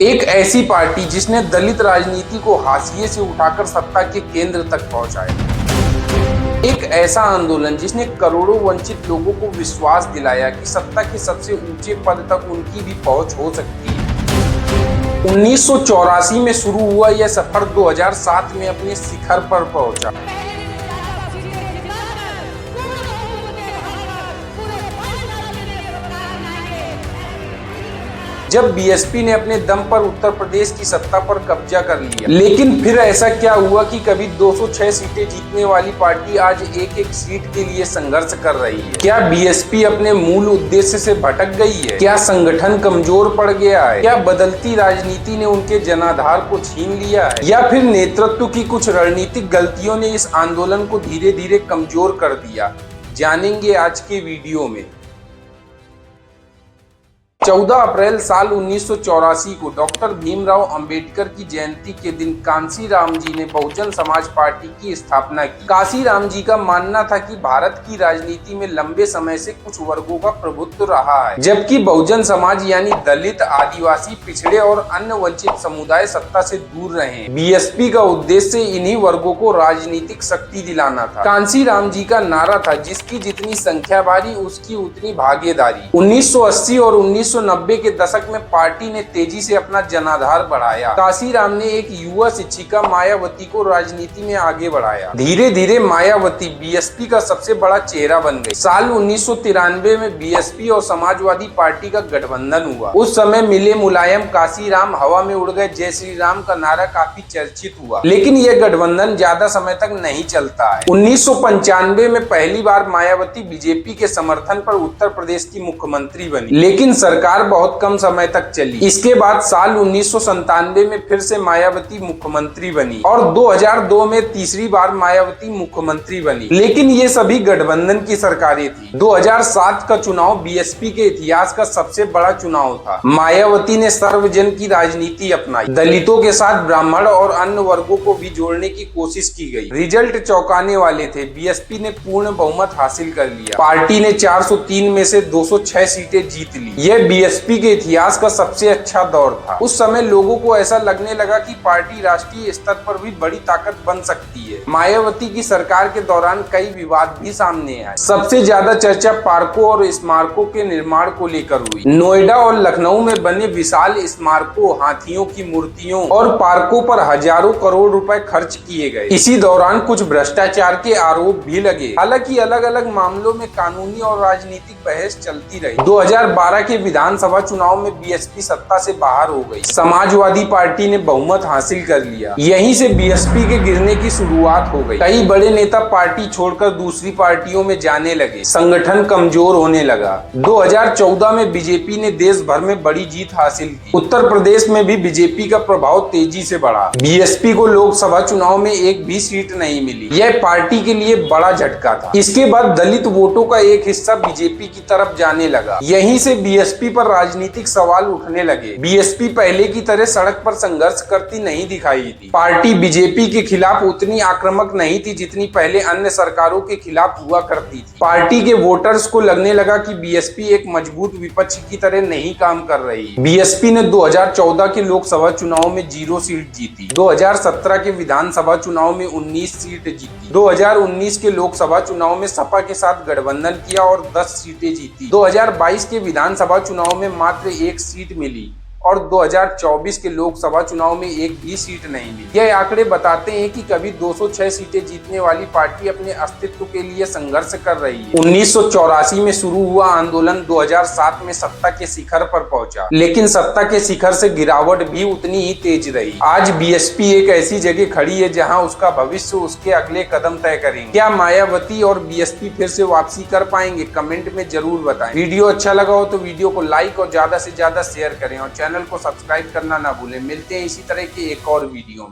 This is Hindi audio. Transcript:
एक ऐसी पार्टी जिसने दलित राजनीति को हाशिए से उठाकर सत्ता के केंद्र तक पहुंचाया। एक ऐसा आंदोलन जिसने करोड़ों वंचित लोगों को विश्वास दिलाया कि सत्ता के सबसे ऊंचे पद तक उनकी भी पहुंच हो सकती है। 1984 में शुरू हुआ यह सफर 2007 में अपने शिखर पर पहुंचा। जब बीएसपी ने अपने दम पर उत्तर प्रदेश की सत्ता पर कब्जा कर लिया। लेकिन फिर ऐसा क्या हुआ कि कभी 206 सीटें जीतने वाली पार्टी आज एक एक सीट के लिए संघर्ष कर रही है? क्या बीएसपी अपने मूल उद्देश्य से भटक गई है? क्या संगठन कमजोर पड़ गया है? क्या बदलती राजनीति ने उनके जनाधार को छीन लिया है? या फिर नेतृत्व की कुछ रणनीतिक गलतियों ने इस आंदोलन को धीरे धीरे कमजोर कर दिया? जानेंगे आज के वीडियो में। 14 अप्रैल साल 1984 को डॉक्टर भीमराव अंबेडकर की जयंती के दिन कांशीराम जी ने बहुजन समाज पार्टी की स्थापना की। कांशीराम जी का मानना था कि भारत की राजनीति में लंबे समय से कुछ वर्गों का प्रभुत्व रहा है, जबकि बहुजन समाज यानी दलित, आदिवासी, पिछड़े और अन्य वंचित समुदाय सत्ता से दूर रहे। बीएसपी का उद्देश्य इन्हीं वर्गों को राजनीतिक शक्ति दिलाना था। कांशीराम जी का नारा था, जिसकी जितनी संख्या भारी उसकी उतनी भागीदारी। 1980 और 1990 के दशक में पार्टी ने तेजी से अपना जनाधार बढ़ाया। कांशीराम ने एक युवा शिक्षिका मायावती को राजनीति में आगे बढ़ाया। धीरे धीरे मायावती बीएसपी का सबसे बड़ा चेहरा बन गई। साल 1993 में बीएसपी और समाजवादी पार्टी का गठबंधन हुआ। उस समय मिले मुलायम कांशीराम, हवा में उड़ गए जय श्री राम का नारा काफी चर्चित हुआ। लेकिन यह गठबंधन ज्यादा समय तक नहीं चलता है। 1995 में पहली बार मायावती बीजेपी के समर्थन पर उत्तर प्रदेश की मुख्यमंत्री बनी, लेकिन सरकार बहुत कम समय तक चली। इसके बाद साल 1997 में फिर से मायावती मुख्यमंत्री बनी और 2002 में तीसरी बार मायावती मुख्यमंत्री बनी। लेकिन ये सभी गठबंधन की सरकारें थी। 2007 का चुनाव बीएसपी के इतिहास का सबसे बड़ा चुनाव था। मायावती ने सर्वजन की राजनीति अपनाई। दलितों के साथ ब्राह्मण और अन्य वर्गों को भी जोड़ने की कोशिश की गई। रिजल्ट चौंकाने वाले थे। बीएसपी ने पूर्ण बहुमत हासिल कर लिया। पार्टी ने 403 में से 206 सीटें जीत ली। यह बीएसपी के इतिहास का सबसे अच्छा दौर था। उस समय लोगों को ऐसा लगने लगा कि पार्टी राष्ट्रीय स्तर पर भी बड़ी ताकत बन सकती है। मायावती की सरकार के दौरान कई विवाद भी सामने आए। सबसे ज्यादा चर्चा पार्कों और स्मारकों के निर्माण को लेकर हुई। नोएडा और लखनऊ में बने विशाल स्मारकों, हाथियों की मूर्तियों और पार्कों पर हजारों करोड़ रुपए खर्च किए गए। इसी दौरान कुछ भ्रष्टाचार के आरोप भी लगे। हालांकि अलग अलग मामलों में कानूनी और राजनीतिक बहस चलती रही। 2012 के विधानसभा चुनाव में बीएसपी सत्ता से बाहर हो गई। समाजवादी पार्टी ने बहुमत हासिल कर लिया। यहीं से बीएसपी के गिरने की शुरुआत हो गई। कई बड़े नेता पार्टी छोड़कर दूसरी पार्टियों में जाने लगे। संगठन कमजोर होने लगा। 2014 में बीजेपी ने देश भर में बड़ी जीत हासिल की। उत्तर प्रदेश में भी बीजेपी का प्रभाव तेजी से बढ़ा। बीएसपी को लोकसभा चुनाव में एक भी सीट नहीं मिली। यह पार्टी के लिए बड़ा झटका था। इसके बाद दलित वोटों का एक हिस्सा बीजेपी की तरफ जाने लगा। यहीं से बीएसपी पर राजनीतिक सवाल उठने लगे। बीएसपी पहले की तरह सड़क पर संघर्ष करती नहीं दिखाई दी। पार्टी बीजेपी के खिलाफ उतनी आक्रामक नहीं थी जितनी पहले अन्य सरकारों के खिलाफ हुआ करती थी। पार्टी के वोटर्स को लगने लगा कि बीएसपी एक मजबूत विपक्ष की तरह नहीं काम कर रही। बीएसपी ने 2014 के लोकसभा चुनाव में 0 सीट जीती। 2017 के विधानसभा चुनाव में 19 सीट जीती। 2019 के लोकसभा चुनाव में सपा के साथ गठबंधन किया और 10 सीटें जीती। 2022 के विधानसभा चुनाव में मात्र 1 सीट मिली और 2024 के लोकसभा चुनाव में एक भी सीट नहीं मिली। यह आंकड़े बताते हैं कि कभी 206 सीटें जीतने वाली पार्टी अपने अस्तित्व के लिए संघर्ष कर रही है। 1984 में शुरू हुआ आंदोलन 2007 में सत्ता के शिखर पर पहुंचा, लेकिन सत्ता के शिखर से गिरावट भी उतनी ही तेज रही। आज बीएसपी एक ऐसी जगह खड़ी है जहां उसका भविष्य उसके अगले कदम तय करेंगे। क्या मायावती और बीएसपी फिर से वापसी कर पाएंगे? कमेंट में जरूर बताएं। वीडियो अच्छा लगा हो तो वीडियो को लाइक और ज्यादा से ज्यादा शेयर करें और चैनल को सब्सक्राइब करना ना भूलें। मिलते हैं इसी तरह के एक और वीडियो में।